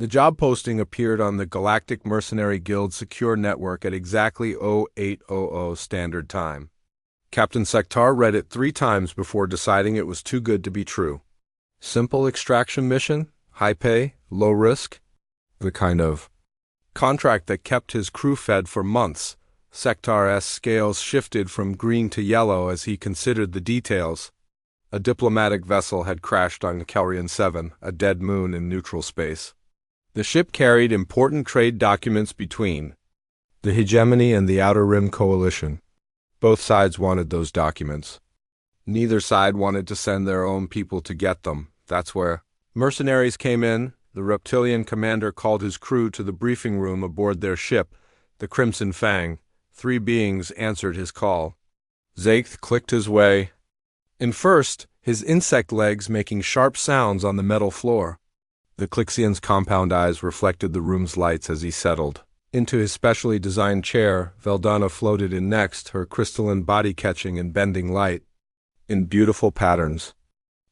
The job posting appeared on the Galactic Mercenary Guild secure network at exactly 0800 Standard Time. Captain Sektar read it 3 times before deciding it was too good to be true. Simple extraction mission, high pay, low risk. The kind of contract that kept his crew fed for months. Sektar's scales shifted from green to yellow as he considered the details. A diplomatic vessel had crashed on Kelrian 7, a dead moon in neutral space. The ship carried important trade documents between the hegemony and the Outer Rim Coalition. Both sides wanted those documents. Neither side wanted to send their own people to get them. That's where mercenaries came in. The reptilian commander called his crew to the briefing room aboard their ship, the Crimson Fang. 3 beings answered his call. Zaith clicked his way in first, his insect legs making sharp sounds on the metal floor. The Clixian's compound eyes reflected the room's lights as he settled. Into his specially designed chair, Veldana floated in next, her crystalline body catching and bending light in beautiful patterns.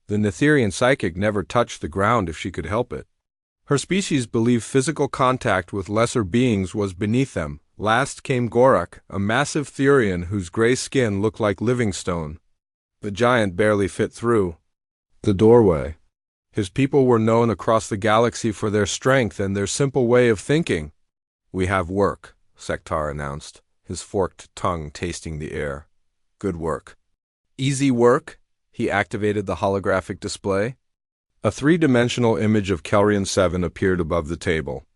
The Netherian psychic never touched the ground if she could help it. Her species believed physical contact with lesser beings was beneath them. Last came Gorak, a massive Therian whose gray skin looked like living stone. The giant barely fit through the doorway. His people were known across the galaxy for their strength and their simple way of thinking. "We have work," Sektar announced, his forked tongue tasting the air. "Good work." "Easy work?" He activated the holographic display. A 3-dimensional image of Kelrian 7 appeared above the table.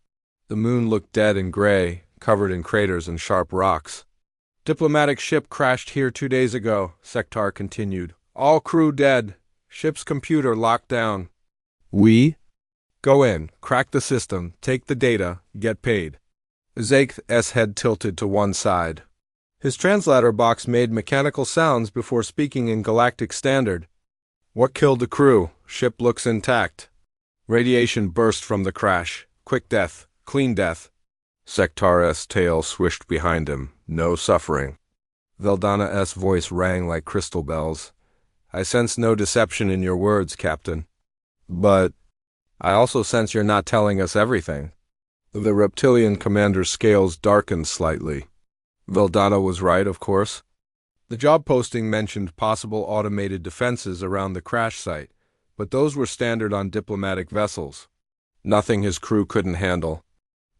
The moon looked dead and gray, covered in craters and sharp rocks. "Diplomatic ship crashed here 2 days ago," Sektar continued. "All crew dead. Ship's computer locked down. We go in, crack the system, take the data, get paid." Zaith's head tilted to one side. His translator box made mechanical sounds before speaking in Galactic Standard. "What killed the crew? Ship looks intact. Radiation burst from the crash. Quick death, clean death." Sektar's tail swished behind him. "No suffering." Veldana's voice rang like crystal bells. "I sense no deception in your words, Captain. But I also sense you're not telling us everything." The reptilian commander's scales darkened slightly. Veldana was right, of course. The job posting mentioned possible automated defenses around the crash site, but those were standard on diplomatic vessels. Nothing his crew couldn't handle.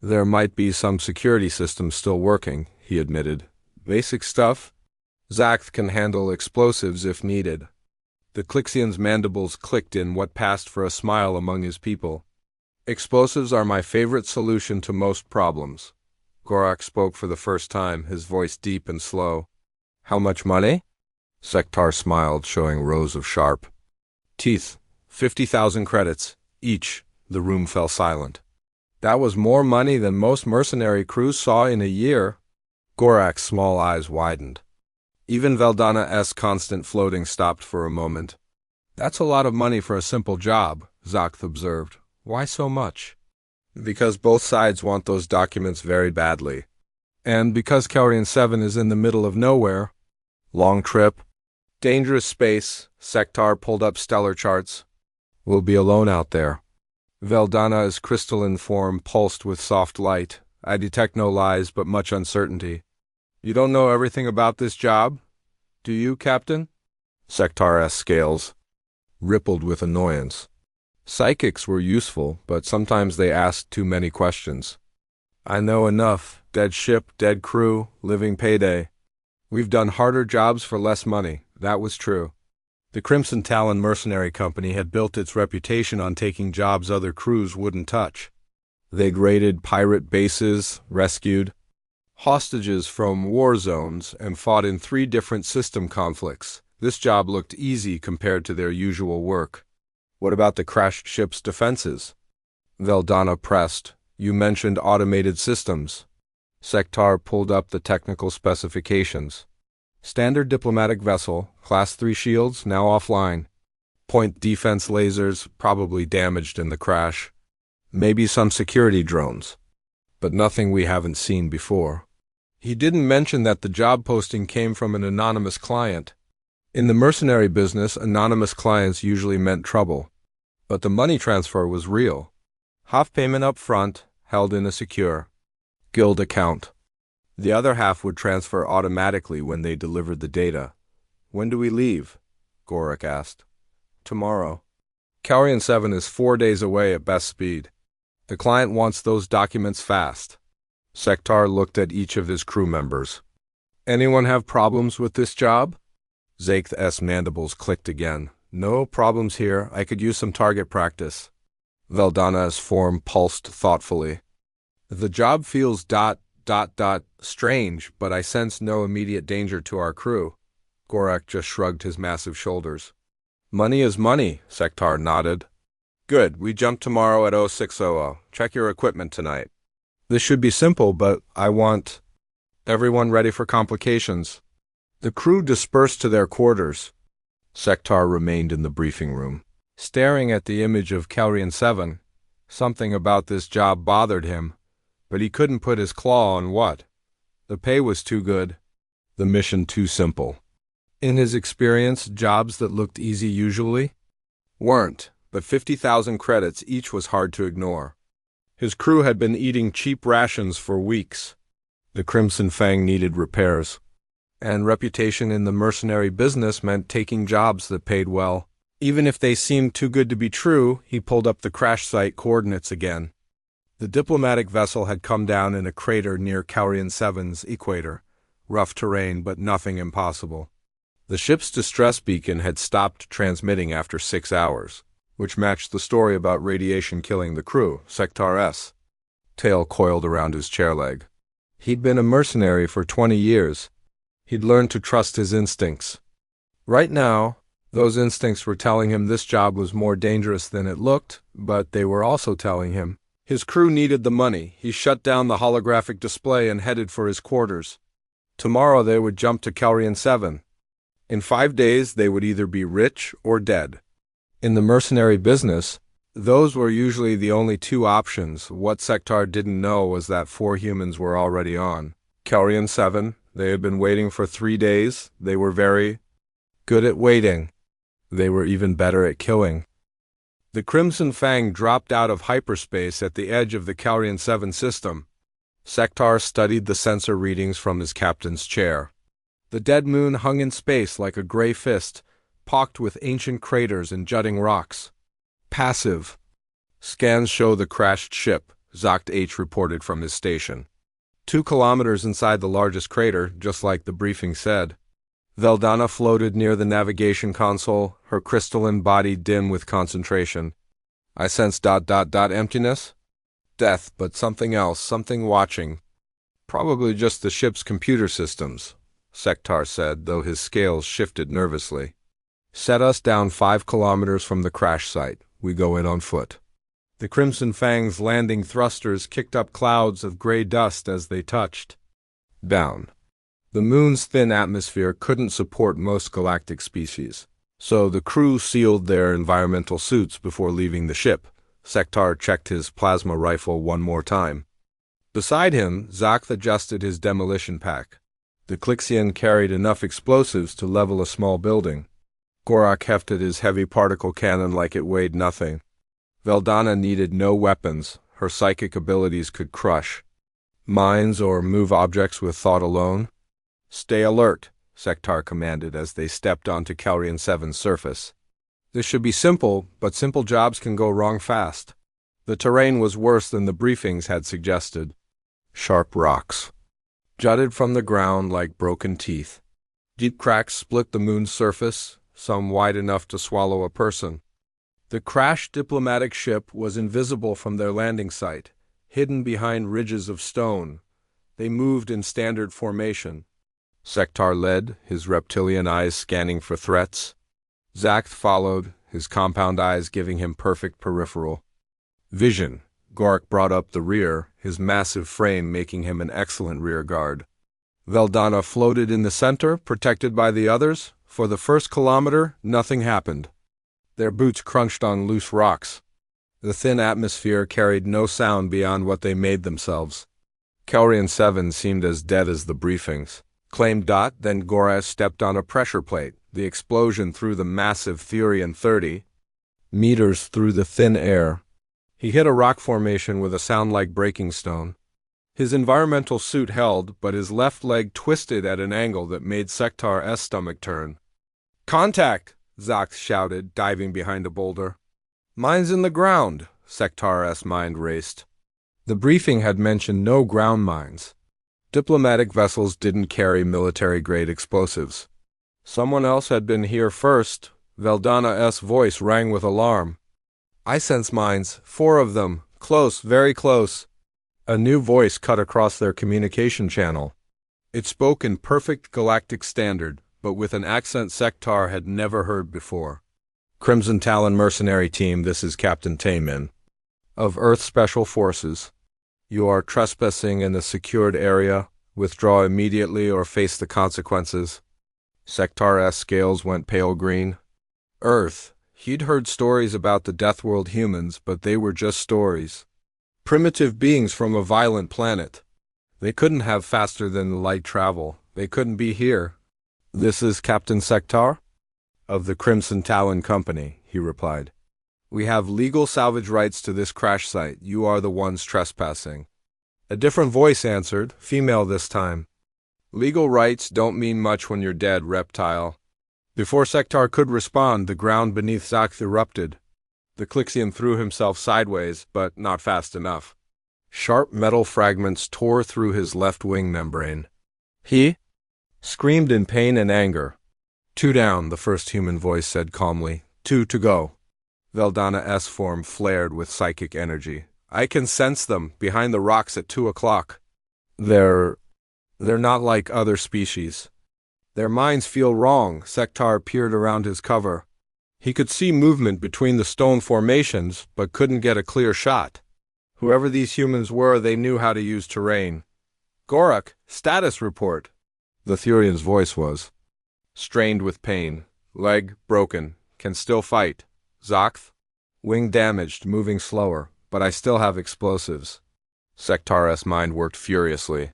There might be some security systems still working, he admitted. Basic stuff. Zaith can handle explosives if needed. The Clixian's mandibles clicked in what passed for a smile among his people. "Explosives are my favorite solution to most problems." Gorak spoke for the first time, his voice deep and slow. "How much money?" Sektar smiled, showing rows of sharp teeth. 50,000 credits, each." The room fell silent. "That was more money than most mercenary crews saw in a year." Gorak's small eyes widened. Even Veldana's constant floating stopped for a moment. "That's a lot of money for a simple job," Zaith observed. "Why so much?" "Because both sides want those documents very badly. And because Kelrian 7 is in the middle of nowhere. Long trip. Dangerous space." Sektar pulled up stellar charts. "We'll be alone out there." Veldana's crystalline form pulsed with soft light. "I detect no lies, but much uncertainty." "You don't know everything about this job? Do you, Captain?" Sektar's scales rippled with annoyance. Psychics were useful, but sometimes they asked too many questions. "I know enough. Dead ship, dead crew, living payday. We've done harder jobs for less money." That was true. The Crimson Talon Mercenary Company had built its reputation on taking jobs other crews wouldn't touch. They'd raided pirate bases, rescued hostages from war zones, and fought in 3 different system conflicts. This job looked easy compared to their usual work. "What about the crashed ship's defenses?" Veldana pressed. "You mentioned automated systems." Sektar pulled up the technical specifications. "Standard diplomatic vessel, Class 3 shields, now offline. Point defense lasers, probably damaged in the crash. Maybe some security drones. But nothing we haven't seen before." He didn't mention that the job posting came from an anonymous client. In the mercenary business, anonymous clients usually meant trouble. But the money transfer was real. Half payment up front, held in a secure guild account. The other half would transfer automatically when they delivered the data. When do we leave? Gorak asked. Tomorrow. Calian 7 is 4 days away at best speed. The client wants those documents fast. Sektar looked at each of his crew members. Anyone have problems with this job? Zakth's mandibles clicked again. No problems here. I could use some target practice. Veldana's form pulsed thoughtfully. The job feels strange, but I sense no immediate danger to our crew. Gorak just shrugged his massive shoulders. Money is money, Sektar nodded. Good, we jump tomorrow at 0600. Check your equipment tonight. This should be simple, but I want everyone ready for complications. The crew dispersed to their quarters. Sektar remained in the briefing room, staring at the image of Calian 7. Something about this job bothered him, but he couldn't put his claw on what. The pay was too good, the mission too simple. In his experience, jobs that looked easy usually weren't, but 50,000 credits each was hard to ignore. His crew had been eating cheap rations for weeks. The Crimson Fang needed repairs, and reputation in the mercenary business meant taking jobs that paid well. Even if they seemed too good to be true, he pulled up the crash site coordinates again. The diplomatic vessel had come down in a crater near Calian 7's equator. Rough terrain, but nothing impossible. The ship's distress beacon had stopped transmitting after 6 hours, which matched the story about radiation killing the crew. Sektar's tail coiled around his chair leg. He'd been a mercenary for 20 years. He'd learned to trust his instincts. Right now, those instincts were telling him this job was more dangerous than it looked, but they were also telling him his crew needed the money. He shut down the holographic display and headed for his quarters. Tomorrow they would jump to Calian 7. In 5 days they would either be rich or dead. In the mercenary business, those were usually the only two options. What Sektar didn't know was that 4 humans were already on Calian 7. They had been waiting for 3 days. They were very good at waiting. They were even better at killing. The Crimson Fang dropped out of hyperspace at the edge of the Calian 7 system. Sektar studied the sensor readings from his captain's chair. The dead moon hung in space like a gray fist, pocked with ancient craters and jutting rocks. Passive. Scans show the crashed ship, Zacht H reported from his station. 2 kilometers inside the largest crater, just like the briefing said. Veldana floated near the navigation console, her crystalline body dim with concentration. I sense ... emptiness? Death, but something else, something watching. Probably just the ship's computer systems, Sektar said, though his scales shifted nervously. Set us down 5 kilometers from the crash site. We go in on foot. The Crimson Fang's landing thrusters kicked up clouds of gray dust as they touched down. The moon's thin atmosphere couldn't support most galactic species, so the crew sealed their environmental suits before leaving the ship. Sektar checked his plasma rifle one more time. Beside him, Zakth adjusted his demolition pack. The Clixian carried enough explosives to level a small building. Gorak hefted his heavy particle cannon like it weighed nothing. Veldana needed no weapons. Her psychic abilities could crush mines or move objects with thought alone. Stay alert, Sektar commanded as they stepped onto Calian 7's surface. This should be simple, but simple jobs can go wrong fast. The terrain was worse than the briefings had suggested. Sharp rocks jutted from the ground like broken teeth. Deep cracks split the moon's surface, some wide enough to swallow a person. The crashed diplomatic ship was invisible from their landing site, hidden behind ridges of stone. They moved in standard formation. Sektar led, his reptilian eyes scanning for threats. Zakth followed, his compound eyes giving him perfect peripheral vision. Gorak brought up the rear, his massive frame making him an excellent rear guard. Veldana floated in the center, protected by the others. For the first kilometer, nothing happened. Their boots crunched on loose rocks. The thin atmosphere carried no sound beyond what they made themselves. Calian 7 seemed as dead as the briefings. Claimed . Then Gorak stepped on a pressure plate. The explosion threw the massive Thurian 30 meters through the thin air. He hit a rock formation with a sound like breaking stone. His environmental suit held, but his left leg twisted at an angle that made Sektar's stomach turn. "Contact!" Zox shouted, diving behind a boulder. "Mine's in the ground," Sektar's mind raced. The briefing had mentioned no ground mines. Diplomatic vessels didn't carry military-grade explosives. Someone else had been here first. Veldana's voice rang with alarm. "I sense mines, 4 of them, close, very close." A new voice cut across their communication channel. It spoke in perfect galactic standard, but with an accent Sektar had never heard before. "Crimson Talon Mercenary Team, this is Captain Taemin of Earth Special Forces. You are trespassing in the secured area. Withdraw immediately or face the consequences." Sektar's scales went pale green. Earth. He'd heard stories about the Deathworld humans, but they were just stories. Primitive beings from a violent planet. They couldn't have faster than light travel. They couldn't be here. "This is Captain Sektar of the Crimson Talon Company," he replied. "We have legal salvage rights to this crash site. You are the ones trespassing." A different voice answered, female this time. "Legal rights don't mean much when you're dead, reptile." Before Sektar could respond, the ground beneath Zox erupted. The Clixian threw himself sideways, but not fast enough. Sharp metal fragments tore through his left wing membrane. He screamed in pain and anger. "2 down," the first human voice said calmly. 2 to go. Veldana's form flared with psychic energy. "I can sense them, behind the rocks at 2 o'clock. They're not like other species. Their minds feel wrong." Sektar peered around his cover. He could see movement between the stone formations, but couldn't get a clear shot. Whoever these humans were, they knew how to use terrain. "Gorak, status report." The Thurian's voice was strained with pain. "Leg broken. Can still fight. Zox? Wing damaged, moving slower, but I still have explosives." Sektar's mind worked furiously.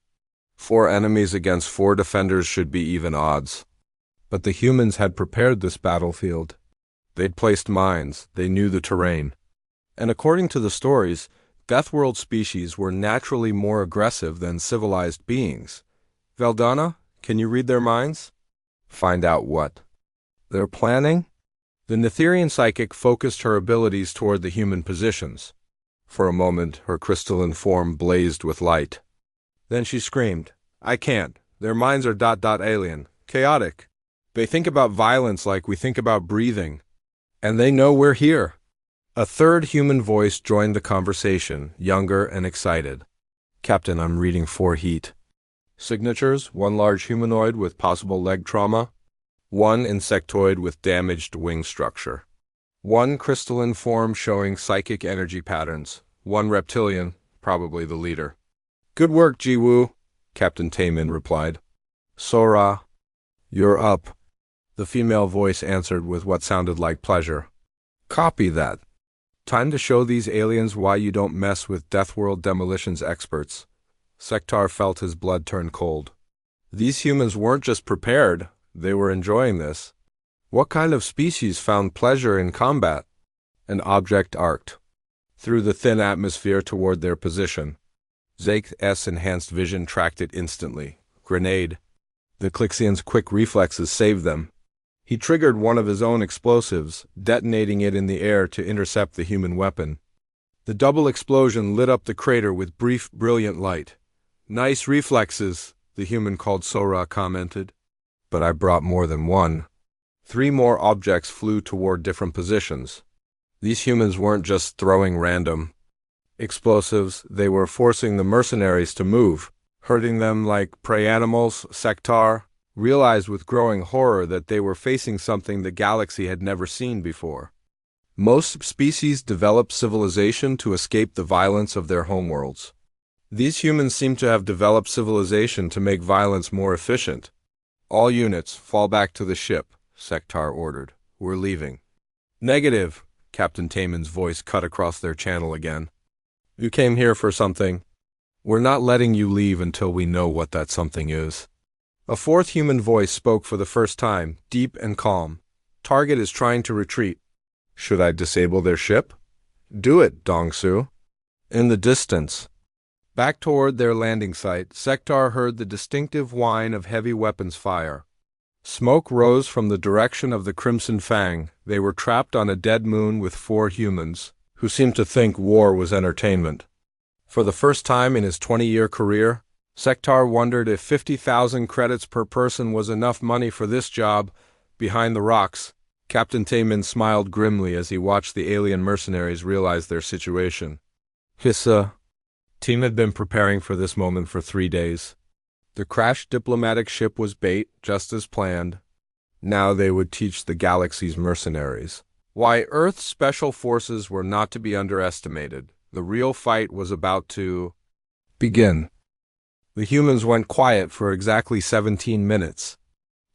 4 enemies against 4 defenders should be even odds. But the humans had prepared this battlefield. They'd placed mines, they knew the terrain. And according to the stories, Deathworld species were naturally more aggressive than civilized beings. "Veldana, can you read their minds?" "Find out what?" "They're planning?" The Netherian psychic focused her abilities toward the human positions. For a moment, her crystalline form blazed with light. Then she screamed, "I can't. Their minds are ... alien, chaotic. They think about violence like we think about breathing. And they know we're here." A third human voice joined the conversation, younger and excited. "Captain, I'm reading 4 heat. Signatures: 1 large humanoid with possible leg trauma, 1 insectoid with damaged wing structure, 1 crystalline form showing psychic energy patterns, 1 reptilian, probably the leader." "Good work, Jiwoo," Captain Taemin replied. "Sora, you're up," the female voice answered with what sounded like pleasure. "Copy that. Time to show these aliens why you don't mess with Deathworld demolitions experts." Sektar felt his blood turn cold. These humans weren't just prepared, they were enjoying this. What kind of species found pleasure in combat? An object arced through the thin atmosphere toward their position. Zake's enhanced vision tracked it instantly. Grenade. The Clixian's quick reflexes saved them. He triggered one of his own explosives, detonating it in the air to intercept the human weapon. The double explosion lit up the crater with brief, brilliant light. "Nice reflexes," the human called Sora commented. "But I brought more than 1. 3 more objects flew toward different positions. These humans weren't just throwing random explosives, they were forcing the mercenaries to move, hurting them like prey animals." Sektar realized with growing horror that they were facing something the galaxy had never seen before. Most species develop civilization to escape the violence of their homeworlds. These humans seem to have developed civilization to make violence more efficient. "All units, fall back to the ship," Sektar ordered. "We're leaving." "Negative," Captain Taemin's voice cut across their channel again. "You came here for something. We're not letting you leave until we know what that something is." A fourth human voice spoke for the first time, deep and calm. "Target is trying to retreat." "Should I disable their ship?" Do it, Dongsu. In the distance, back toward their landing site, Sektar heard the distinctive whine of heavy weapons fire. Smoke rose from the direction of the Crimson Fang. They were trapped on a dead moon with 4 humans, who seemed to think war was entertainment. For the first time in his 20-year career, Sektar wondered if 50,000 credits per person was enough money for this job. Behind the rocks, Captain Taemin smiled grimly as he watched the alien mercenaries realize their situation. His team had been preparing for this moment for 3 days. The crashed diplomatic ship was bait, just as planned. Now they would teach the galaxy's mercenaries why Earth's special forces were not to be underestimated. The real fight was about to begin. The humans went quiet for exactly 17 minutes.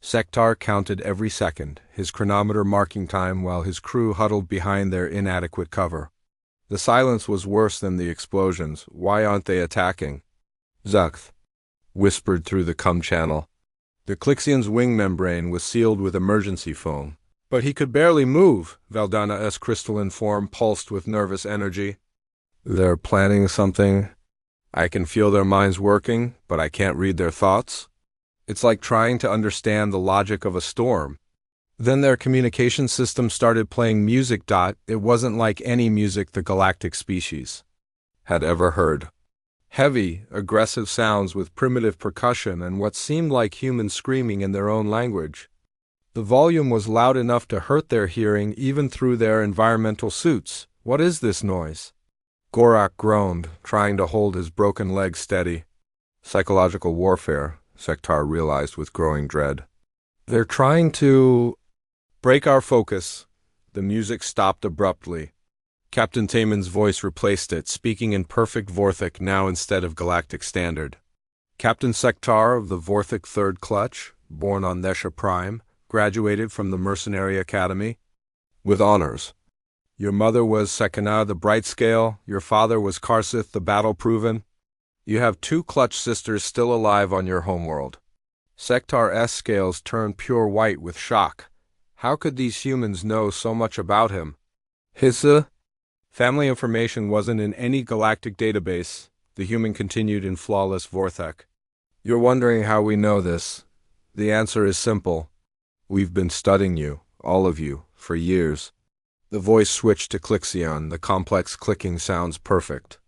Sektar counted every second, his chronometer marking time while his crew huddled behind their inadequate cover. The silence was worse than the explosions. Why aren't they attacking? Zuckth whispered through the cum channel. The Clixian's wing membrane was sealed with emergency foam, but he could barely move. Valdana's crystalline form pulsed with nervous energy. They're planning something. I can feel their minds working, but I can't read their thoughts. It's like trying to understand the logic of a storm. Then their communication system started playing music. It wasn't like any music the galactic species had ever heard. Heavy, aggressive sounds with primitive percussion and what seemed like humans screaming in their own language. The volume was loud enough to hurt their hearing even through their environmental suits. What is this noise? Gorak groaned, trying to hold his broken leg steady. Psychological warfare, Sektar realized with growing dread. They're trying to break our focus. The music stopped abruptly. Captain Taemin's voice replaced it, speaking in perfect Vorthic now instead of Galactic Standard. Captain Sektar of the Vorthic 3rd Clutch, born on Nesha Prime, graduated from the Mercenary Academy with honors. Your mother was Sekina the Bright Scale, your father was Karsith the Battle-Proven. You have 2 Clutch sisters still alive on your homeworld. Sektar's scales turned pure white with shock. How could these humans know so much about him? His family information wasn't in any galactic database, the human continued in flawless Vorthek. You're wondering how we know this. The answer is simple. We've been studying you, all of you, for years. The voice switched to Clixion, the complex clicking sounds perfect.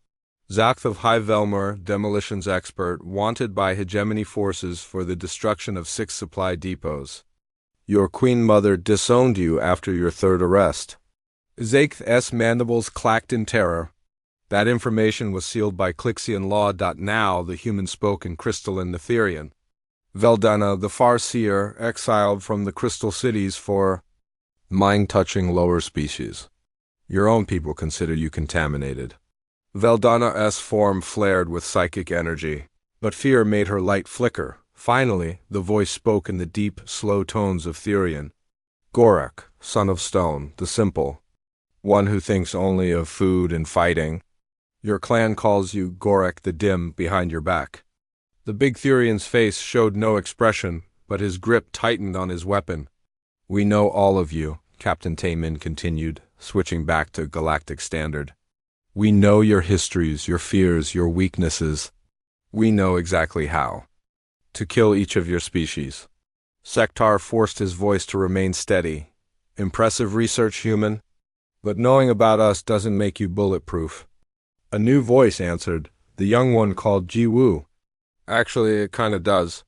Zakth of High Velmer, demolitions expert, wanted by hegemony forces for the destruction of 6 supply depots. Your queen mother disowned you after your 3rd arrest. Zakth's mandibles clacked in terror. That information was sealed by Clixion law. Now the human spoke in crystalline Netherian. Veldana, the Farseer, exiled from the crystal cities for mind-touching lower species. Your own people consider you contaminated. Veldana's form flared with psychic energy, but fear made her light flicker. Finally, the voice spoke in the deep, slow tones of Therian. Gorak, son of stone, the simple, one who thinks only of food and fighting. Your clan calls you Gorak the Dim behind your back. The big Therian's face showed no expression, but his grip tightened on his weapon. We know all of you, Captain Taemin continued, switching back to Galactic Standard. We know your histories, your fears, your weaknesses. We know exactly how to kill each of your species. Sektar forced his voice to remain steady. Impressive research, human, but knowing about us doesn't make you bulletproof. A new voice answered, the young one called Ji-Woo. Actually, it kinda does.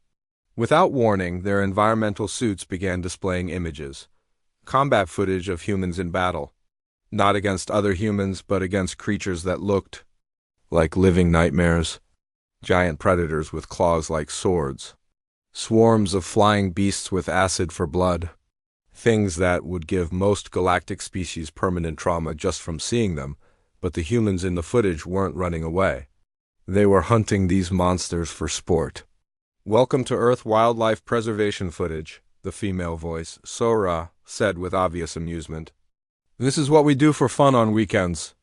Without warning, their environmental suits began displaying images. Combat footage of humans in battle. Not against other humans, but against creatures that looked like living nightmares. Giant predators with claws like swords. Swarms of flying beasts with acid for blood. Things that would give most galactic species permanent trauma just from seeing them, but the humans in the footage weren't running away. They were hunting these monsters for sport. Welcome to Earth Wildlife Preservation footage, the female voice, Sora, said with obvious amusement. This is what we do for fun on weekends.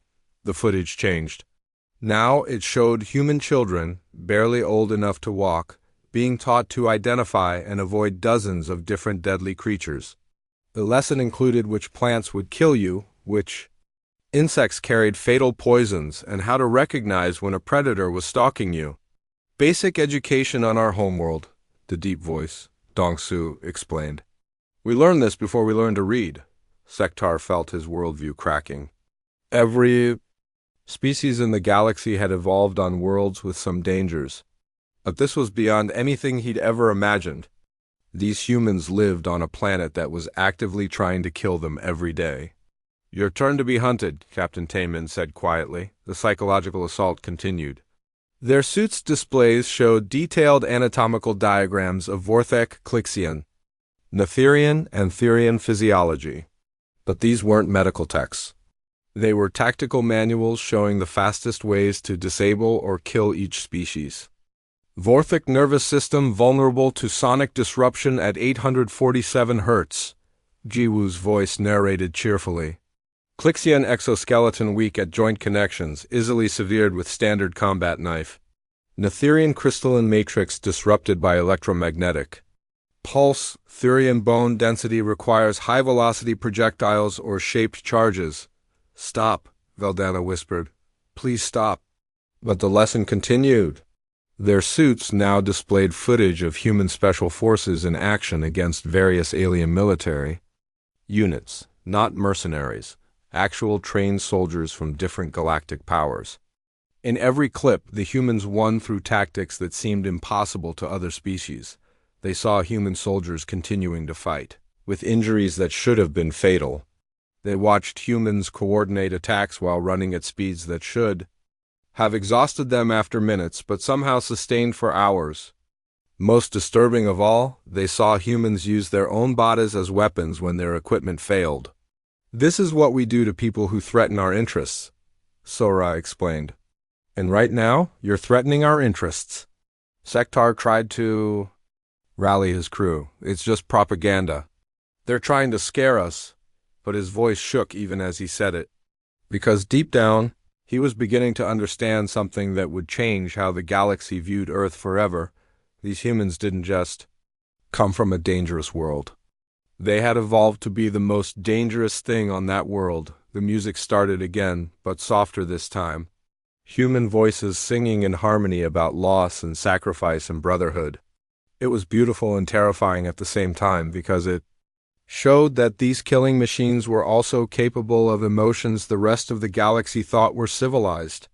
The footage changed. Now it showed human children, barely old enough to walk, being taught to identify and avoid dozens of different deadly creatures. The lesson included which plants would kill you, which Insects carried fatal poisons and how to recognize when a predator was stalking you. Basic education on our homeworld, the deep voice, Dong-su, explained. We learned this before we learned to read. Sektar felt his worldview cracking. Every species in the galaxy had evolved on worlds with some dangers, but this was beyond anything he'd ever imagined. These humans lived on a planet that was actively trying to kill them every day. Your turn to be hunted, Captain Taman said quietly. The psychological assault continued. Their suits' displays showed detailed anatomical diagrams of Vorthek Klixian, Netherian, and Therian physiology. But these weren't medical texts. They were tactical manuals showing the fastest ways to disable or kill each species. Vorthek nervous system vulnerable to sonic disruption at 847 Hz. Jiwoo's voice narrated cheerfully. Klixian exoskeleton weak at joint connections, easily severed with standard combat knife. Netherian crystalline matrix disrupted by electromagnetic. Pulse, Therian bone density requires high-velocity projectiles or shaped charges. Stop, Veldana whispered. Please stop. But the lesson continued. Their suits now displayed footage of human special forces in action against various alien military units, not mercenaries, actual trained soldiers from different galactic powers. In every clip, the humans won through tactics that seemed impossible to other species. They saw human soldiers continuing to fight, with injuries that should have been fatal. They watched humans coordinate attacks while running at speeds that should have exhausted them after minutes, but somehow sustained for hours. Most disturbing of all, they saw humans use their own bodies as weapons when their equipment failed. This is what we do to people who threaten our interests, Sora explained. And right now, you're threatening our interests. Sektar tried to rally his crew. It's just propaganda. They're trying to scare us, but his voice shook even as he said it. Because deep down, he was beginning to understand something that would change how the galaxy viewed Earth forever. These humans didn't just come from a dangerous world. They had evolved to be the most dangerous thing on that world. The music started again, but softer this time. Human voices singing in harmony about loss and sacrifice and brotherhood. It was beautiful and terrifying at the same time because it showed that these killing machines were also capable of emotions the rest of the galaxy thought were civilized.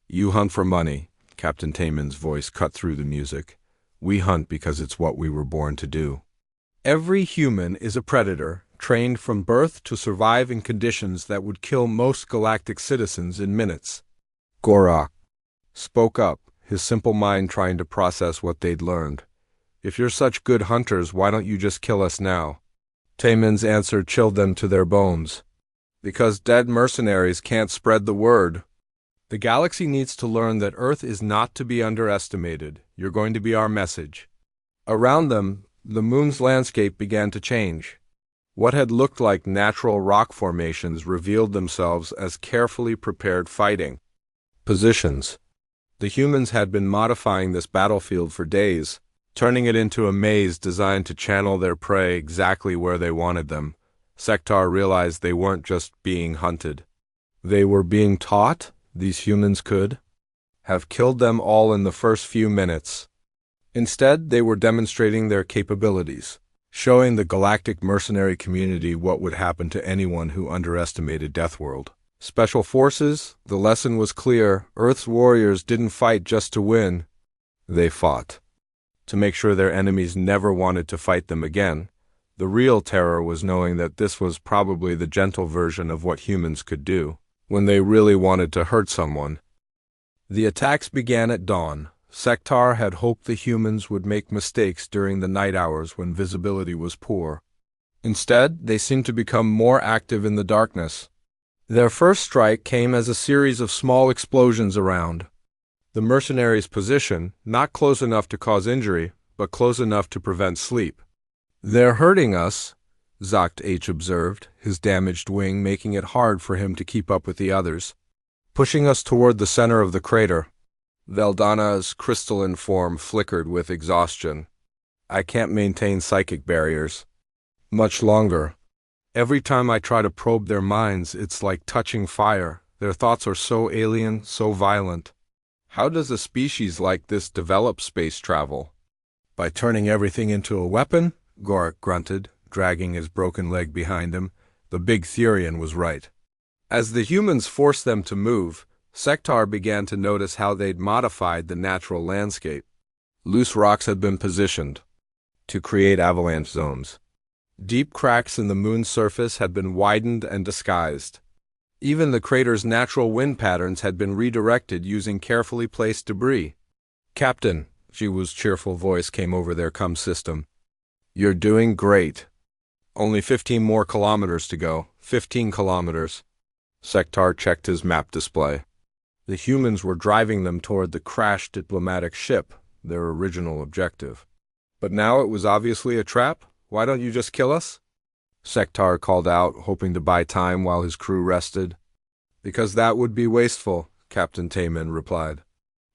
You hunt for money, Captain Taman's voice cut through the music. We hunt because it's what we were born to do. Every human is a predator, trained from birth to survive in conditions that would kill most galactic citizens in minutes. Gorak spoke up, his simple mind trying to process what they'd learned. If you're such good hunters, why don't you just kill us now? Taman's answer chilled them to their bones. Because dead mercenaries can't spread the word. The galaxy needs to learn that Earth is not to be underestimated. You're going to be our message. Around them, the moon's landscape began to change. What had looked like natural rock formations revealed themselves as carefully prepared fighting positions. The humans had been modifying this battlefield for days, turning it into a maze designed to channel their prey exactly where they wanted them. Sektar realized they weren't just being hunted. They were being taught these humans could have killed them all in the first few minutes. Instead, they were demonstrating their capabilities, showing the galactic mercenary community what would happen to anyone who underestimated Deathworld. Special Forces, the lesson was clear. Earth's warriors didn't fight just to win. They fought to make sure their enemies never wanted to fight them again. The real terror was knowing that this was probably the gentle version of what humans could do when they really wanted to hurt someone. The attacks began at dawn. Sektar had hoped the humans would make mistakes during the night hours when visibility was poor. Instead, they seemed to become more active in the darkness. Their first strike came as a series of small explosions around the mercenaries' position, not close enough to cause injury, but close enough to prevent sleep. They're hurting us, Zacht H observed, his damaged wing making it hard for him to keep up with the others, pushing us toward the center of the crater. Veldana's crystalline form flickered with exhaustion. I can't maintain psychic barriers much longer. Every time I try to probe their minds, it's like touching fire. Their thoughts are so alien, so violent. How does a species like this develop space travel? By turning everything into a weapon? Gorak grunted, dragging his broken leg behind him. The big Therian was right. As the humans forced them to move, Sektar began to notice how they'd modified the natural landscape. Loose rocks had been positioned to create avalanche zones. Deep cracks in the moon's surface had been widened and disguised. Even the crater's natural wind patterns had been redirected using carefully placed debris. "Captain," Jiwoo's cheerful voice came over their comm system. "You're doing great. Only 15 more kilometers to go. 15 kilometers. Sektar checked his map display. The humans were driving them toward the crashed diplomatic ship, their original objective. But now it was obviously a trap? Why don't you just kill us? Sektar called out, hoping to buy time while his crew rested. Because that would be wasteful, Captain Tayman replied.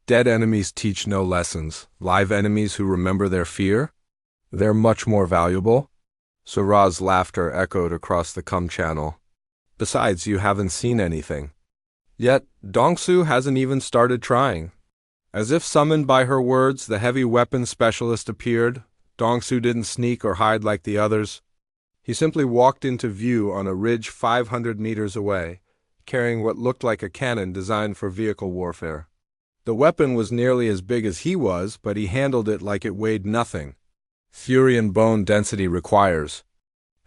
Dead enemies teach no lessons. Live enemies who remember their fear? They're much more valuable. Suraz's laughter echoed across the comm channel. Besides, you haven't seen anything. Yet, Dongsu hasn't even started trying. As if summoned by her words, the heavy weapons specialist appeared. Dongsu didn't sneak or hide like the others. He simply walked into view on a ridge 500 meters away, carrying what looked like a cannon designed for vehicle warfare. The weapon was nearly as big as he was, but he handled it like it weighed nothing. Fury and bone density requires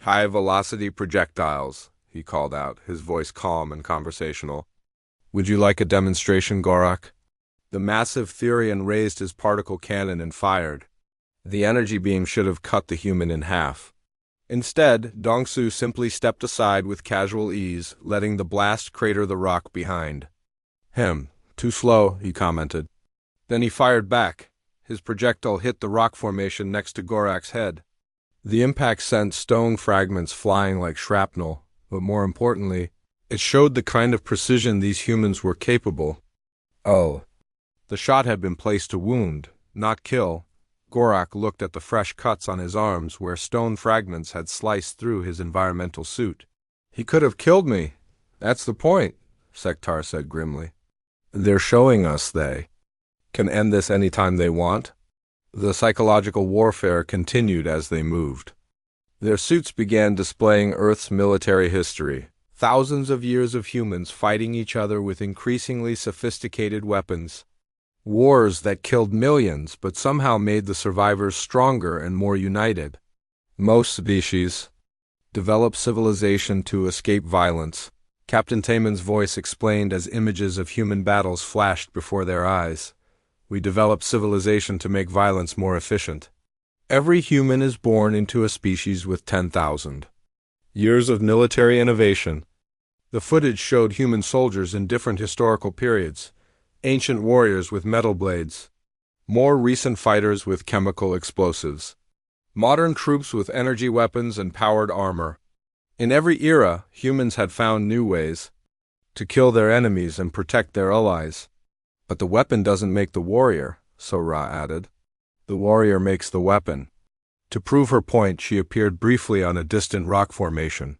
high-velocity projectiles, he called out, his voice calm and conversational. Would you like a demonstration, Gorak? The massive Therian raised his particle cannon and fired. The energy beam should have cut the human in half. Instead, Dongsu simply stepped aside with casual ease, letting the blast crater the rock behind. Too slow, he commented. Then he fired back. His projectile hit the rock formation next to Gorak's head. The impact sent stone fragments flying like shrapnel, but more importantly, it showed the kind of precision these humans were capable. Oh. The shot had been placed to wound, not kill. Gorak looked at the fresh cuts on his arms where stone fragments had sliced through his environmental suit. He could have killed me. That's the point, Sektar said grimly. They're showing us they can end this any time they want. The psychological warfare continued as they moved. Their suits began displaying Earth's military history. Thousands of years of humans fighting each other with increasingly sophisticated weapons. Wars that killed millions but somehow made the survivors stronger and more united. Most species develop civilization to escape violence. Captain Tayman's voice explained as images of human battles flashed before their eyes. We develop civilization to make violence more efficient. Every human is born into a species with 10,000 years of military innovation. The footage showed human soldiers in different historical periods, ancient warriors with metal blades, more recent fighters with chemical explosives, modern troops with energy weapons and powered armor. In every era, humans had found new ways to kill their enemies and protect their allies. But the weapon doesn't make the warrior, Sora added. The warrior makes the weapon. To prove her point, she appeared briefly on a distant rock formation.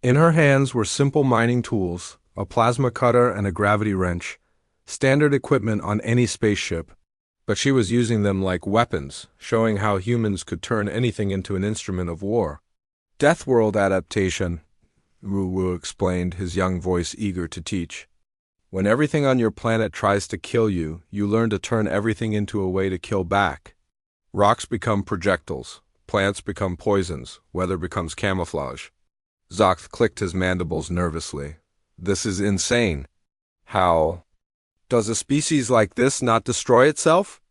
In her hands were simple mining tools, a plasma cutter and a gravity wrench, standard equipment on any spaceship. But she was using them like weapons, showing how humans could turn anything into an instrument of war. Deathworld adaptation, Wu explained, his young voice eager to teach. When everything on your planet tries to kill you, you learn to turn everything into a way to kill back. Rocks become projectiles, plants become poisons, weather becomes camouflage. Zoth clicked his mandibles nervously. This is insane. How? Does a species like this not destroy itself?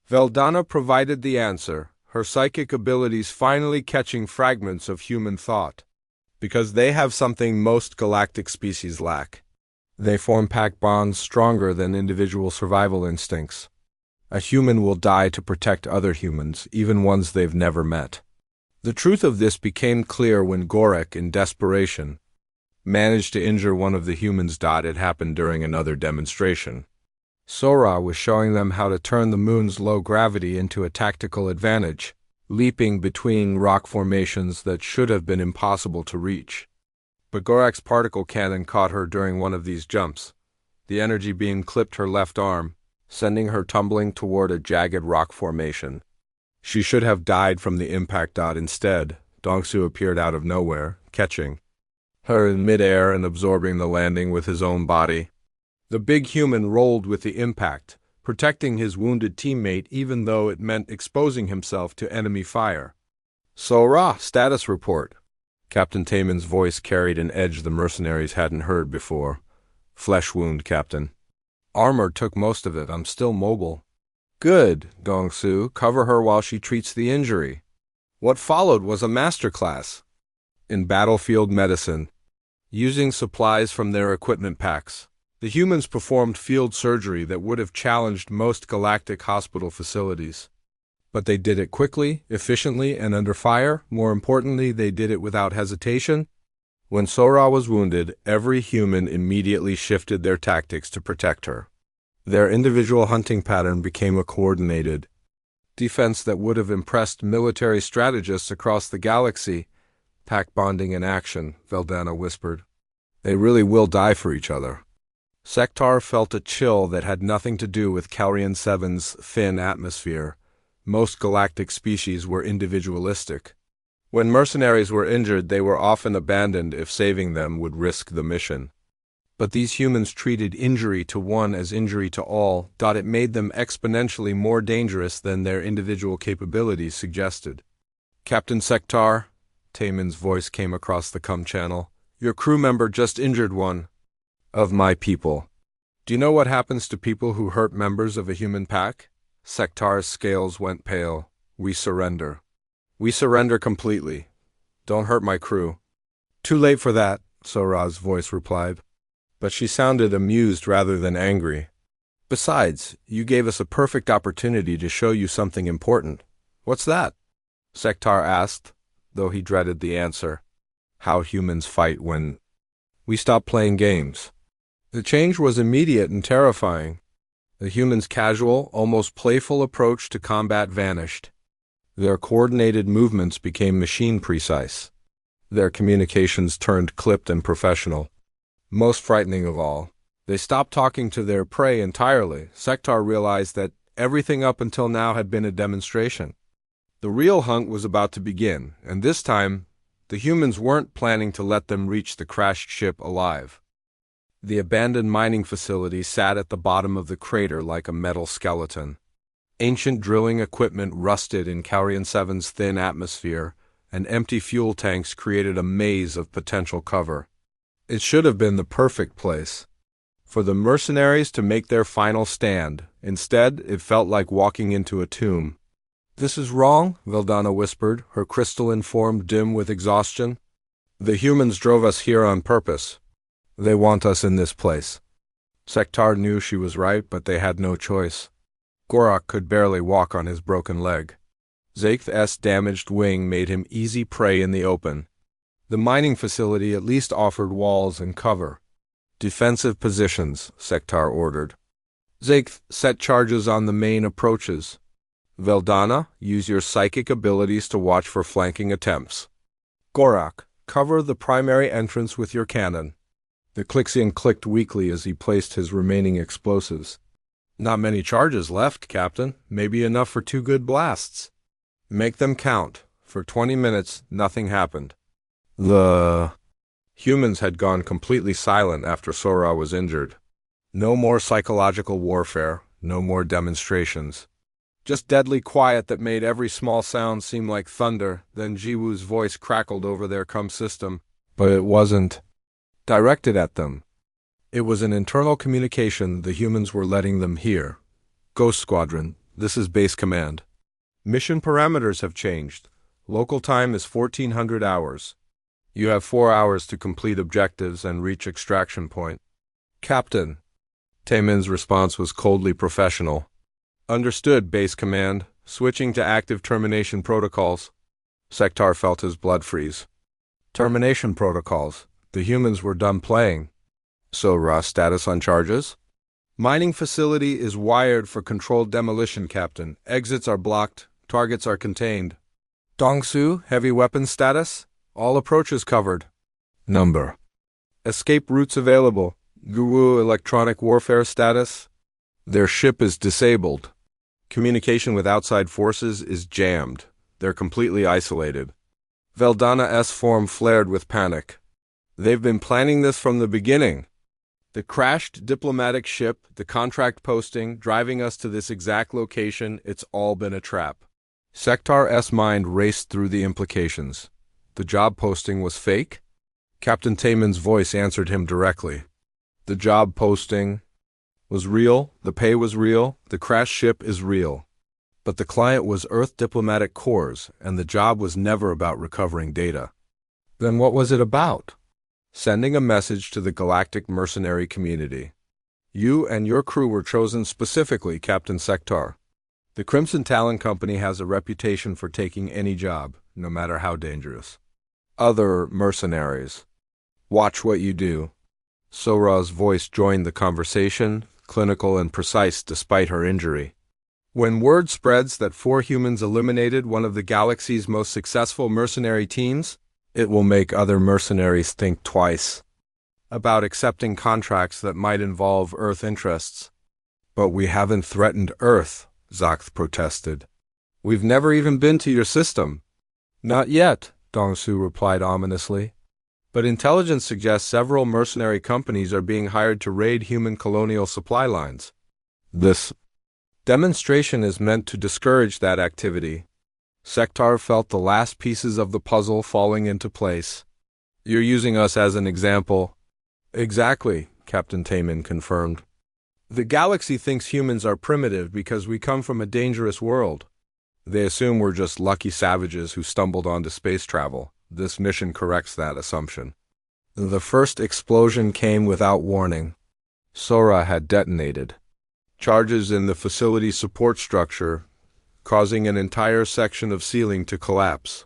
Veldana provided the answer, her psychic abilities finally catching fragments of human thought. Because they have something most galactic species lack. They form pack bonds stronger than individual survival instincts. A human will die to protect other humans, even ones they've never met. The truth of this became clear when Gorak, in desperation, managed to injure one of the humans. It happened during another demonstration. Sora was showing them how to turn the moon's low gravity into a tactical advantage. leaping between rock formations that should have been impossible to reach. But Gorak's particle cannon caught her during one of these jumps. The energy beam clipped her left arm, sending her tumbling toward a jagged rock formation. She should have died from the impact. Instead, Dongsu appeared out of nowhere, catching her in midair and absorbing the landing with his own body. The big human rolled with the impact, protecting his wounded teammate even though it meant exposing himself to enemy fire. "Sora, status report." Captain Taemin's voice carried an edge the mercenaries hadn't heard before. "Flesh wound, Captain. Armor took most of it. I'm still mobile." "Good, Dongsu. Cover her while she treats the injury." What followed was a masterclass in battlefield medicine. Using supplies from their equipment packs, the humans performed field surgery that would have challenged most galactic hospital facilities. But they did it quickly, efficiently, and under fire. More importantly, they did it without hesitation. When Sora was wounded, every human immediately shifted their tactics to protect her. Their individual hunting pattern became a coordinated defense that would have impressed military strategists across the galaxy. "Pack bonding in action," Veldana whispered. "They really will die for each other." Sektar felt a chill that had nothing to do with Calrian 7's thin atmosphere. Most galactic species were individualistic. When mercenaries were injured, they were often abandoned if saving them would risk the mission. But these humans treated injury to one as injury to all. It made them exponentially more dangerous than their individual capabilities suggested. "Captain Sektar," Taemin's voice came across the com channel, "your crew member just injured one of my people. Do you know what happens to people who hurt members of a human pack?" Sektar's scales went pale. "We surrender. We surrender completely. Don't hurt my crew." "Too late for that," Sora's voice replied. But she sounded amused rather than angry. "Besides, you gave us a perfect opportunity to show you something important." "What's that?" Sektar asked, though he dreaded the answer. "How humans fight when we stop playing games." The change was immediate and terrifying. The humans' casual, almost playful approach to combat vanished. Their coordinated movements became machine-precise. Their communications turned clipped and professional. Most frightening of all, they stopped talking to their prey entirely. Sektar realized that everything up until now had been a demonstration. The real hunt was about to begin, and this time, the humans weren't planning to let them reach the crashed ship alive. The abandoned mining facility sat at the bottom of the crater like a metal skeleton. Ancient drilling equipment rusted in Calrian 7's thin atmosphere, and empty fuel tanks created a maze of potential cover. It should have been the perfect place for the mercenaries to make their final stand. Instead, it felt like walking into a tomb. "This is wrong," Veldana whispered, her crystalline form dim with exhaustion. "The humans drove us here on purpose. They want us in this place." Sektar knew she was right, but they had no choice. Gorak could barely walk on his broken leg. Zaith's damaged wing made him easy prey in the open. The mining facility at least offered walls and cover. "Defensive positions," Sektar ordered. "Zaith, set charges on the main approaches. Veldana, use your psychic abilities to watch for flanking attempts. Gorak, cover the primary entrance with your cannon." The Clixian clicked weakly as he placed his remaining explosives. "Not many charges left, Captain. Maybe enough for 2 good blasts." "Make them count." For 20 minutes, nothing happened. The humans had gone completely silent after Sora was injured. No more psychological warfare, no more demonstrations. Just deadly quiet that made every small sound seem like thunder. Then Jiwoo's voice crackled over their comm system. But it wasn't directed at them. It was an internal communication the humans were letting them hear. "Ghost Squadron, this is Base Command. Mission parameters have changed. Local time is 1400 hours. You have 4 hours to complete objectives and reach extraction point." "Captain." Taemin's response was coldly professional. "Understood, Base Command. Switching to active termination protocols." Sektar felt his blood freeze. Termination protocols. The humans were done playing. "So, status on charges?" "Mining facility is wired for controlled demolition, Captain. Exits are blocked. Targets are contained." Dongsu, heavy weapons status. All approaches covered. Number. Escape routes available. Guru electronic warfare status. Their ship is disabled. Communication with outside forces is jammed. They're completely isolated. Veldana S form flared with panic. They've been planning this from the beginning. The crashed diplomatic ship, the contract posting, driving us to this exact location, it's all been a trap. Sektar S mind raced through the implications. The job posting was fake? Captain Tayman's voice answered him directly. The job posting was real, the pay was real, the crashed ship is real. But the client was Earth Diplomatic Corps, and the job was never about recovering data. Then what was it about? Sending a message to the galactic mercenary community. You and your crew were chosen specifically, Captain Sektar. The Crimson Talon Company has a reputation for taking any job, no matter how dangerous. Other mercenaries. Watch what you do. Sora's voice joined the conversation, clinical and precise despite her injury. When word spreads that 4 humans eliminated one of the galaxy's most successful mercenary teams, it will make other mercenaries think twice about accepting contracts that might involve Earth interests. But we haven't threatened Earth, Zakth protested. We've never even been to your system. Not yet, Dongsu replied ominously. But intelligence suggests several mercenary companies are being hired to raid human colonial supply lines. This demonstration is meant to discourage that activity. Sektar felt the last pieces of the puzzle falling into place. You're using us as an example. Exactly, Captain Tayman confirmed. The galaxy thinks humans are primitive because we come from a dangerous world. They assume we're just lucky savages who stumbled onto space travel. This mission corrects that assumption. The first explosion came without warning. Sora had detonated. Charges in the facility support structure, causing an entire section of ceiling to collapse.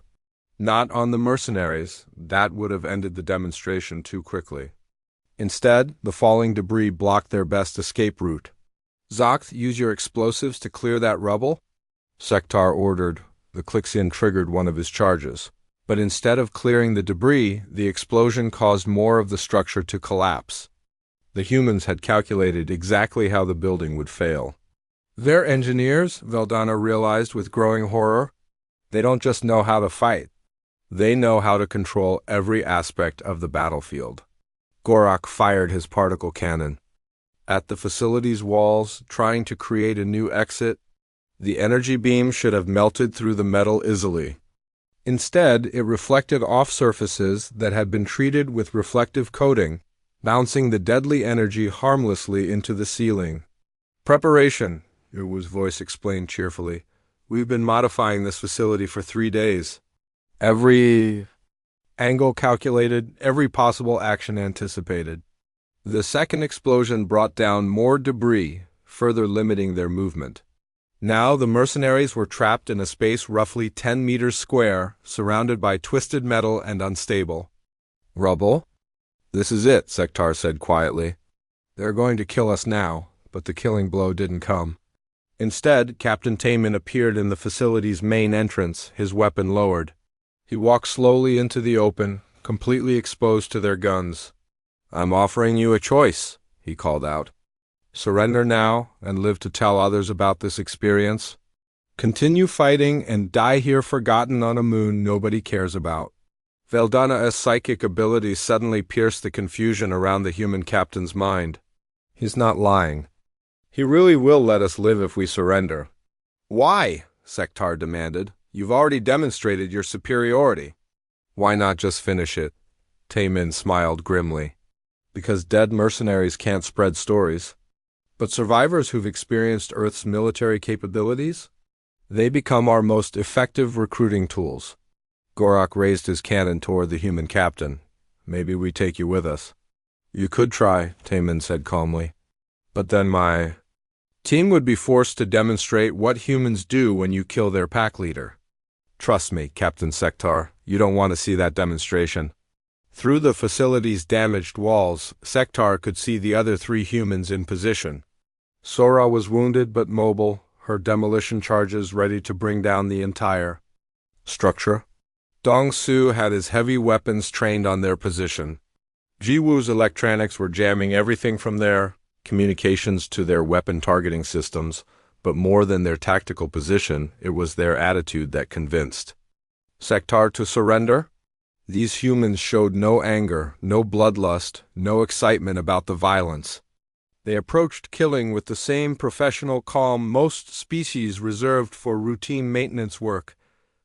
Not on the mercenaries. That would have ended the demonstration too quickly. Instead, the falling debris blocked their best escape route. Zakth, use your explosives to clear that rubble? Sektar ordered. The Clixian triggered one of his charges. But instead of clearing the debris, the explosion caused more of the structure to collapse. The humans had calculated exactly how the building would fail. They're engineers, Veldana realized with growing horror. They don't just know how to fight. They know how to control every aspect of the battlefield. Gorak fired his particle cannon. At the facility's walls, trying to create a new exit, the energy beam should have melted through the metal easily. Instead, it reflected off surfaces that had been treated with reflective coating, bouncing the deadly energy harmlessly into the ceiling. Preparation, Irwu's voice explained cheerfully. We've been modifying this facility for 3 days. Every angle calculated, every possible action anticipated. The second explosion brought down more debris, further limiting their movement. Now the mercenaries were trapped in a space roughly 10 meters square, surrounded by twisted metal and unstable. Rubble? This is it, Sektar said quietly. They're going to kill us now, but the killing blow didn't come. Instead, Captain Tayman appeared in the facility's main entrance, his weapon lowered. He walked slowly into the open, completely exposed to their guns. I'm offering you a choice, he called out. Surrender now and live to tell others about this experience. Continue fighting and die here forgotten on a moon nobody cares about. Veldana's psychic abilities suddenly pierced the confusion around the human captain's mind. He's not lying. He really will let us live if we surrender. Why? Sektar demanded. You've already demonstrated your superiority. Why not just finish it? Tayman smiled grimly. Because dead mercenaries can't spread stories. But survivors who've experienced Earth's military capabilities? They become our most effective recruiting tools. Gorak raised his cannon toward the human captain. Maybe we take you with us. You could try, Tayman said calmly. But then my team would be forced to demonstrate what humans do when you kill their pack leader. Trust me, Captain Sektar, you don't want to see that demonstration. Through the facility's damaged walls, Sektar could see the other 3 humans in position. Sora was wounded but mobile, her demolition charges ready to bring down the entire Structure. Dong Su had his heavy weapons trained on their position. Jiwoo's electronics were jamming everything from their communications to their weapon targeting systems, but more than their tactical position, it was their attitude that convinced. Sektar to surrender? These humans showed no anger, no bloodlust, no excitement about the violence. They approached killing with the same professional calm most species reserved for routine maintenance work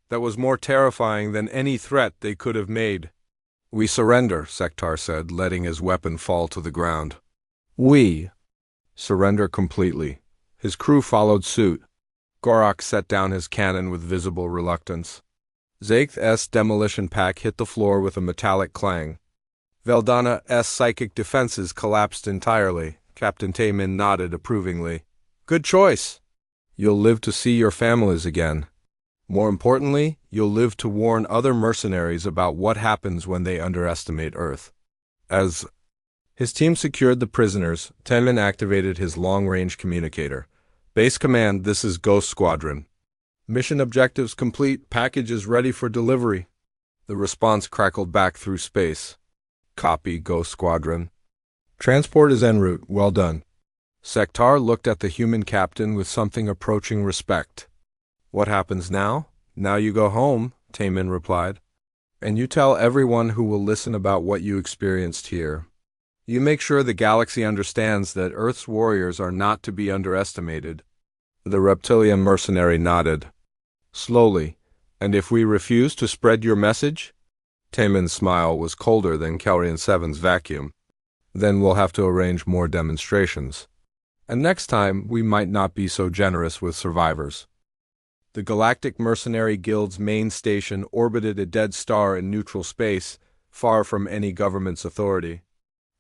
that was more terrifying than any threat they could have made. "We surrender," Sektar said, letting his weapon fall to the ground. "We surrender completely." His crew followed suit. Gorak set down his cannon with visible reluctance. Zaith's demolition pack hit the floor with a metallic clang. Veldana's psychic defenses collapsed entirely. Captain Taemin nodded approvingly. "Good choice. You'll live to see your families again. More importantly, you'll live to warn other mercenaries about what happens when they underestimate Earth." As his team secured the prisoners, Taemin activated his long-range communicator. "Base Command, this is Ghost Squadron. Mission objectives complete. Package is ready for delivery." The response crackled back through space. "Copy, Ghost Squadron. Transport is en route. Well done." Sektar looked at the human captain with something approaching respect. "What happens now? Now you go home," Taemin replied. "And you tell everyone who will listen about what you experienced here. You make sure the galaxy understands that Earth's warriors are not to be underestimated." The reptilian mercenary nodded. Slowly, "And if we refuse to spread your message?" Taemin's smile was colder than Kelrian 7's vacuum. "Then we'll have to arrange more demonstrations. And next time, we might not be so generous with survivors." The Galactic Mercenary Guild's main station orbited a dead star in neutral space, far from any government's authority.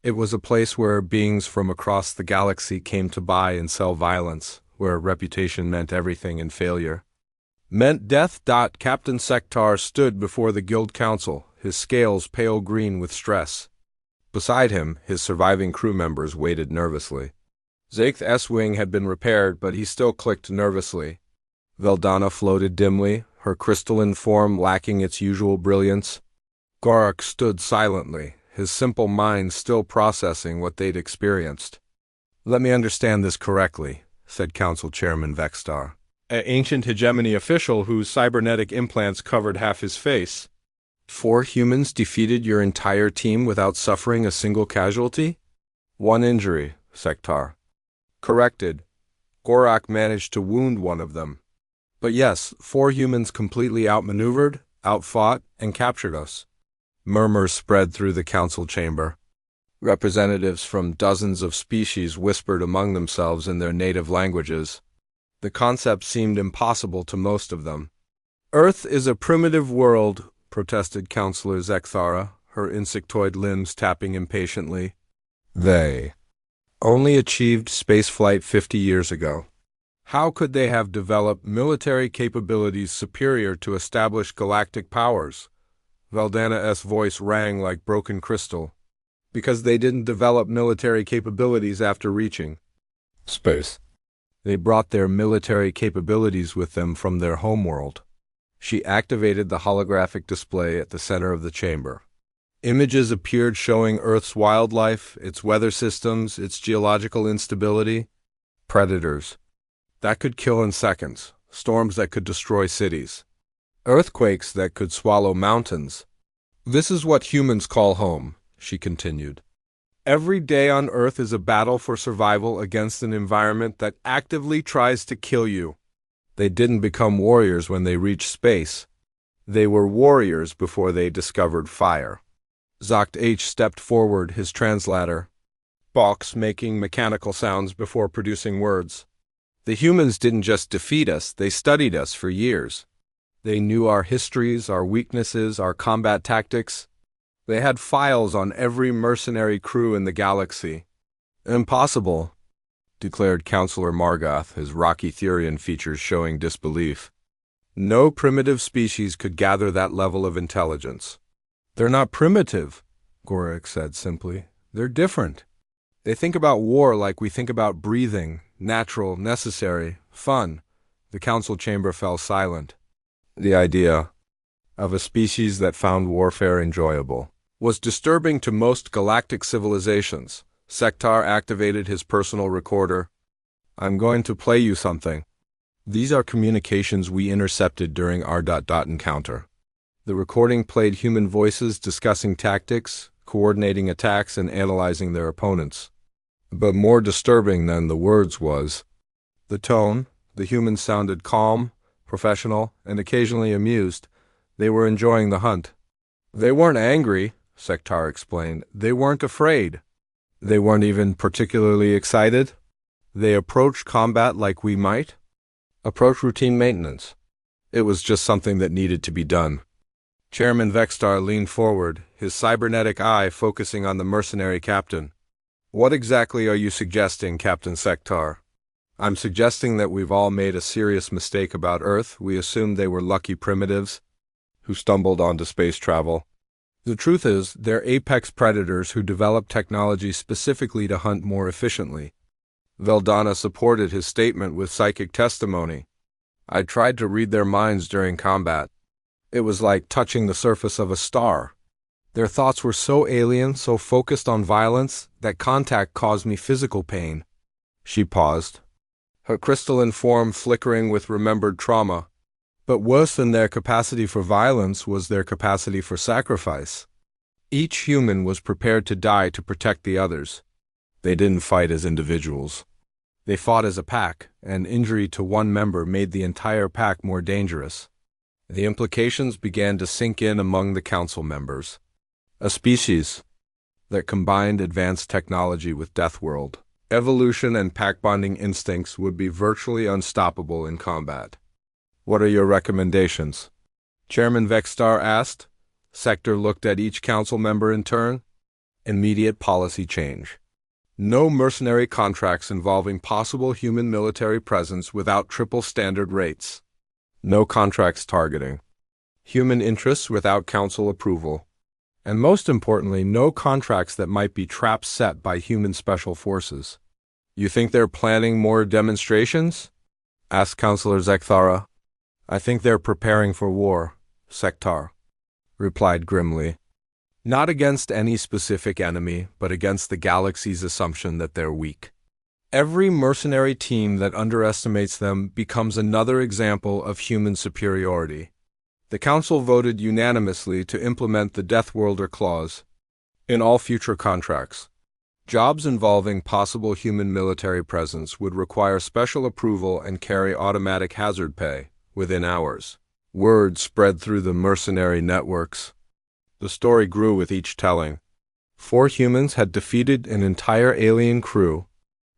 It was a place where beings from across the galaxy came to buy and sell violence, where reputation meant everything and failure meant death. Captain Sektar stood before the guild council, his scales pale green with stress. Beside him, his surviving crew members waited nervously. Zaith's wing had been repaired, but he still clicked nervously. Veldana floated dimly, her crystalline form lacking its usual brilliance. Gorak stood silently, his simple mind still processing what they'd experienced. "Let me understand this correctly," said Council Chairman Vextar, an ancient hegemony official whose cybernetic implants covered half his face. 4 humans defeated your entire team without suffering a single casualty?" "One injury," Sektar corrected. "Gorak managed to wound one of them. But yes, 4 humans completely outmaneuvered, outfought, and captured us." Murmurs spread through the council chamber. Representatives from dozens of species whispered among themselves in their native languages. The concept seemed impossible to most of them. "Earth is a primitive world," protested Counselor Zekthara, her insectoid limbs tapping impatiently. "They only achieved spaceflight 50 years ago. How could they have developed military capabilities superior to established galactic powers?" Veldana's voice rang like broken crystal. "Because they didn't develop military capabilities after reaching space. They brought their military capabilities with them from their homeworld." She activated the holographic display at the center of the chamber. Images appeared showing Earth's wildlife, its weather systems, its geological instability. Predators that could kill in seconds, storms that could destroy cities, earthquakes that could swallow mountains. "This is what humans call home," she continued. "Every day on Earth is a battle for survival against an environment that actively tries to kill you." They didn't become warriors when they reached space. They were warriors before they discovered fire. Zokt H stepped forward, his translator box making mechanical sounds before producing words. "The humans didn't just defeat us, they studied us for years. They knew our histories, our weaknesses, our combat tactics. They had files on every mercenary crew in the galaxy." "Impossible," declared Counselor Margoth, his rocky Therian features showing disbelief. "No primitive species could gather that level of intelligence." "They're not primitive," Gorak said simply. "They're different. They think about war like we think about breathing, natural, necessary, fun." The council chamber fell silent. The idea of a species that found warfare enjoyable, was disturbing to most galactic civilizations. Sektar activated his personal recorder. I'm going to play you something. These are communications we intercepted during our encounter. The recording played human voices discussing tactics, coordinating attacks, and analyzing their opponents. But more disturbing than the words was the tone. The humans sounded calm, professional, and occasionally amused. They were enjoying the hunt. They weren't angry, Sektar explained. They weren't afraid. They weren't even particularly excited. They approached combat like we might approach routine maintenance. It was just something that needed to be done. Chairman Vextar leaned forward, his cybernetic eye focusing on the mercenary captain. What exactly are you suggesting, Captain Sektar? I'm suggesting that we've all made a serious mistake about Earth. We assumed they were lucky primitives who stumbled onto space travel. The truth is, they're apex predators who developed technology specifically to hunt more efficiently. Veldana supported his statement with psychic testimony. I tried to read their minds during combat. It was like touching the surface of a star. Their thoughts were so alien, so focused on violence, that contact caused me physical pain. She paused, her crystalline form flickering with remembered trauma. But worse than their capacity for violence was their capacity for sacrifice. Each human was prepared to die to protect the others. They didn't fight as individuals. They fought as a pack, and injury to one member made the entire pack more dangerous. The implications began to sink in among the council members. A species that combined advanced technology with Deathworld, evolution, and pack-bonding instincts would be virtually unstoppable in combat. What are your recommendations? Chairman Vextar asked. Sector looked at each council member in turn. Immediate policy change. No mercenary contracts involving possible human military presence without triple standard rates. No contracts targeting human interests without council approval. And most importantly, no contracts that might be traps set by human special forces. You think they're planning more demonstrations? Asked Councillor Zekthara. I think they're preparing for war, Sektar replied grimly. Not against any specific enemy, but against the galaxy's assumption that they're weak. Every mercenary team that underestimates them becomes another example of human superiority. The Council voted unanimously to implement the Deathworlder clause in all future contracts. Jobs involving possible human military presence would require special approval and carry automatic hazard pay within hours. Word spread through the mercenary networks. The story grew with each telling. 4 humans had defeated an entire alien crew.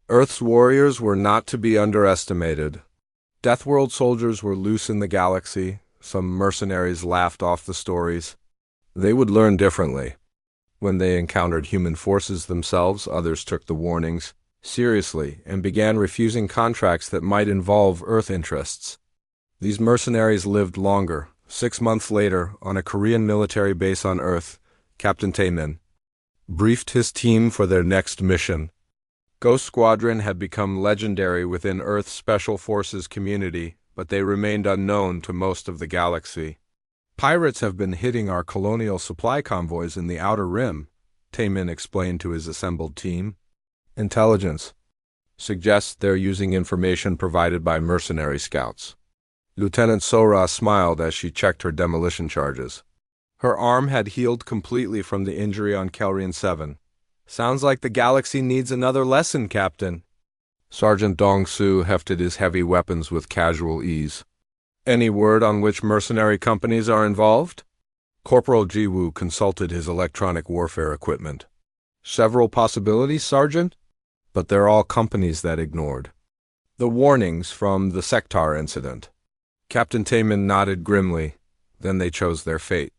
Earth's warriors were not to be underestimated. Deathworld soldiers were loose in the galaxy. Some mercenaries laughed off the stories. They would learn differently. When they encountered human forces themselves, others took the warnings seriously and began refusing contracts that might involve Earth interests. These mercenaries lived longer. 6 months later, on a Korean military base on Earth, Captain Taemin briefed his team for their next mission. Ghost Squadron had become legendary within Earth's Special Forces community, but they remained unknown to most of the galaxy. Pirates have been hitting our colonial supply convoys in the Outer Rim, Taemin explained to his assembled team. Intelligence suggests they're using information provided by mercenary scouts. Lieutenant Sora smiled as she checked her demolition charges. Her arm had healed completely from the injury on Kelrian 7. Sounds like the galaxy needs another lesson, Captain. Sergeant Dong-Su hefted his heavy weapons with casual ease. Any word on which mercenary companies are involved? Corporal Jiwoo consulted his electronic warfare equipment. Several possibilities, Sergeant? But they're all companies that ignored the warnings from the Sektar incident. Captain Taemin nodded grimly. Then they chose their fate.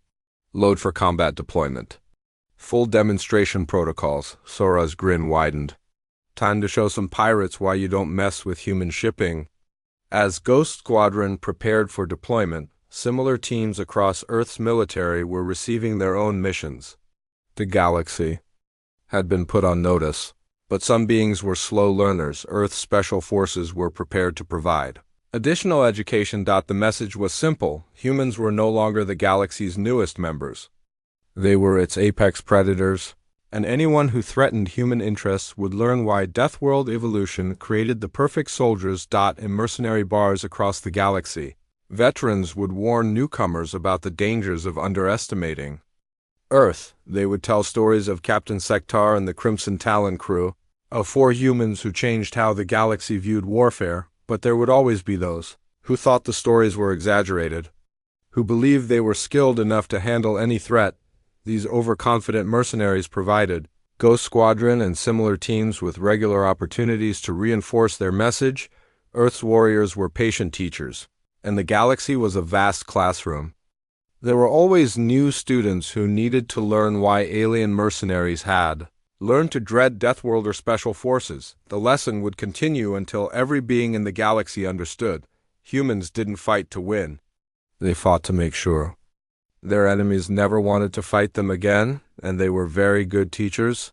Load for combat deployment. Full demonstration protocols. Sora's grin widened. Time to show some pirates why you don't mess with human shipping. As Ghost Squadron prepared for deployment, similar teams across Earth's military were receiving their own missions. The galaxy had been put on notice, but some beings were slow learners Earth's special forces were prepared to provide. Additional education. The message was simple. Humans were no longer the galaxy's newest members. They were its apex predators, and anyone who threatened human interests would learn why Deathworld evolution created the perfect soldiers. In mercenary bars across the galaxy, veterans would warn newcomers about the dangers of underestimating Earth. They would tell stories of Captain Sectar and the Crimson Talon crew, of 4 humans who changed how the galaxy viewed warfare, but there would always be those who thought the stories were exaggerated, who believed they were skilled enough to handle any threat. These overconfident mercenaries provided Ghost Squadron and similar teams with regular opportunities to reinforce their message. Earth's warriors were patient teachers, and the galaxy was a vast classroom. There were always new students who needed to learn why alien mercenaries had learned to dread Deathworlder special forces. The lesson would continue until every being in the galaxy understood. Humans didn't fight to win. They fought to make sure their enemies never wanted to fight them again, and they were very good teachers.